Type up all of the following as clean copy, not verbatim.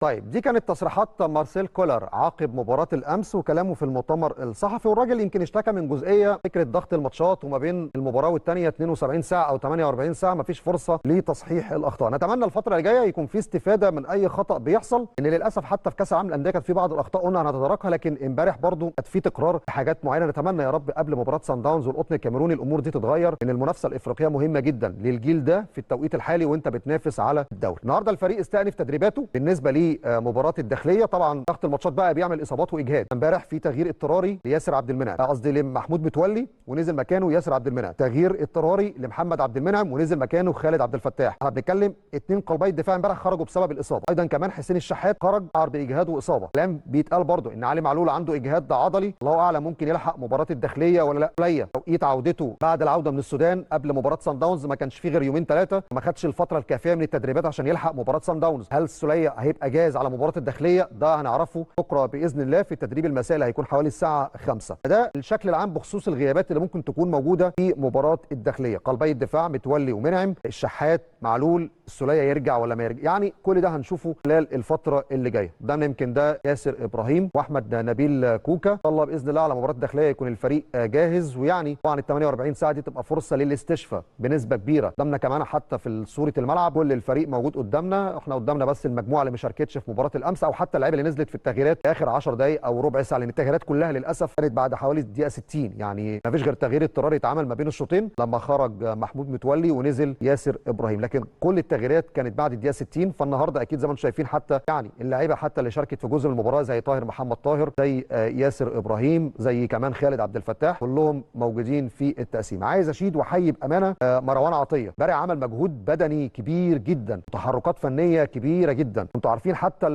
طيب دي كانت تصريحات مارسيل كولر عقب مباراة الأمس وكلامه في المؤتمر الصحفي، والراجل يمكن اشتكى من جزئية فكرة ضغط الماتشات وما بين المباراة والثانية 72 ساعة أو 48 ساعة مفيش فرصة لتصحيح الأخطاء. نتمنى الفترة اللي جاية يكون في استفادة من أي خطأ بيحصل، إن للأسف حتى في كأس العالم للأندية كانت في بعض الأخطاء قلنا هنتداركها، لكن امبارح برضو كانت في تكرار حاجات معينة. نتمنى يا رب قبل مباراة سان داونز والقطن الكاميروني الأمور دي تتغير، إن المنافسة الإفريقية مهمة جدا للجيل ده في التوقيت الحالي وأنت بتنافس على الدوري. النهارده الفريق استأنف تدريباته بالنسبة لمباراة الداخليه. طبعا ضغط الماتشات بقى بيعمل اصابات واجهاد. امبارح في تغيير اضطراري لياسر عبد المنعم، قصدي لمحمود متولي ونزل مكانه ياسر عبد المنعم، تغيير اضطراري لمحمد عبد المنعم ونزل مكانه خالد عبد الفتاح. احنا بنتكلم اثنين قلبي الدفاع امبارح خرجوا بسبب الاصابه، ايضا كمان حسين الشحات خرج باجهاد واصابه. كلام بيتقال برضه ان علي معلول عنده اجهاد عضلي، الله اعلم ممكن يلحق مباراه الداخليه ولا لا. سوليه توقيت عودته بعد العوده من السودان قبل مباراه سان داونز ما كانش فيه غير يومين ثلاثه، ما خدش الفتره الكافيه من التدريبات عشان يلحق مباراه سان داونز. هل سوليه هيبقى جاهز على مباراه الداخليه؟ ده هنعرفه بكره باذن الله في التدريب المسائي اللي هيكون حوالي الساعه 5. ده الشكل العام بخصوص الغيابات اللي ممكن تكون موجوده في مباراه الداخليه. قلبي الدفاع متولي ومنعم، الشحات، معلول، السوليه يرجع ولا ما يرجع، يعني كل ده هنشوفه خلال الفتره اللي جايه. قدامنا يمكن ده ياسر ابراهيم واحمد نبيل كوكا. ان شاء الله باذن الله على مباراه الداخليه يكون الفريق جاهز، ويعني طبعا ال 48 ساعه دي تبقى فرصه للاستشفاء بنسبه كبيره. قدامنا كمان حتى في صوره الملعب كل الفريق موجود قدامنا، احنا قدامنا بس المجموعه اللي ما شاركتش في مباراه الامس او حتى اللعيبه اللي نزلت في التغييرات في اخر 10 دقائق او ربع ساعه، لان التغييرات كلها للاسف كانت بعد حوالي الدقيقه 60، يعني ما فيش غير تغيير اضطراري اتعمل ما بين الشوطين لما خرج محمود متولي ونزل ياسر ابراهيم، لكن كل التغييرات كانت بعد الدقيقه 60. فالنهارده اكيد زي ما انتم شايفين حتى يعني اللعيبه حتى اللي شاركت في جزء من المباراه زي طاهر محمد طاهر، زي ياسر ابراهيم، زي كمان خالد عبد الفتاح، كلهم موجودين في التقسيم. عايز اشيد واحيي بامانه مروان عطيه، امبارح عمل مجهود بدني كبير جدا، تحركات فنيه كبيره جدا. انتوا عارفين حتى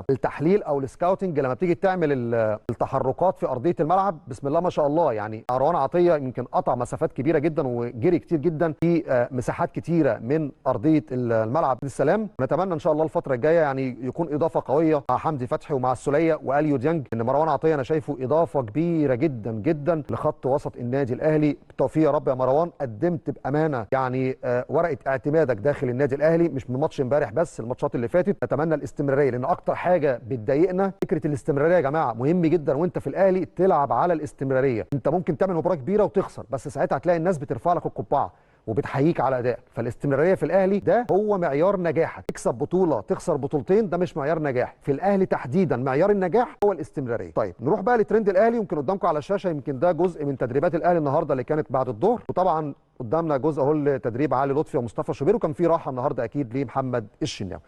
التحليل او السكاوتنج لما بتيجي تعمل التحركات في ارضيه الملعب بسم الله ما شاء الله، يعني مروان عطيه يمكن قطع مسافات كبيره جدا وجري كتير جدا في مساحات كتيره من ارضيه الملعب. السلام، نتمنى ان شاء الله الفتره الجايه يعني يكون اضافه قويه مع حمدي فتحي ومع السوليه واليو ديانج، ان مروان عطيه انا شايفه اضافه كبيره جدا جدا لخط وسط النادي الاهلي. بالتوفيق يا رب يا مروان، قدمت بامانه يعني ورقه اعتمادك داخل النادي الاهلي، مش من ماتش امبارح بس، الماتشات اللي فاتت. نتمنى الاستمراريه، لان اكتر حاجه بتضايقنا فكره الاستمراريه يا جماعه. مهم جدا وانت في الاهلي تلعب على الاستمراريه. انت ممكن تعمل مباراه كبيره وتخسر، بس ساعتها هتلاقي الناس بترفع لك القبعه وبتحييك على ادائك. فالاستمراريه في الاهلي ده هو معيار نجاحك. تكسب بطوله تخسر بطولتين ده مش معيار نجاح في الاهلي تحديدا، معيار النجاح هو الاستمراريه. طيب نروح بقى لترند الاهلي، يمكن قدامكم على الشاشه يمكن ده جزء من تدريبات الاهلي النهارده اللي كانت بعد الظهر، وطبعا قدامنا جزء اهو لتدريب علي لطفي ومصطفى شوبير، وكان في راحه النهارده اكيد لمحمد الشناوي.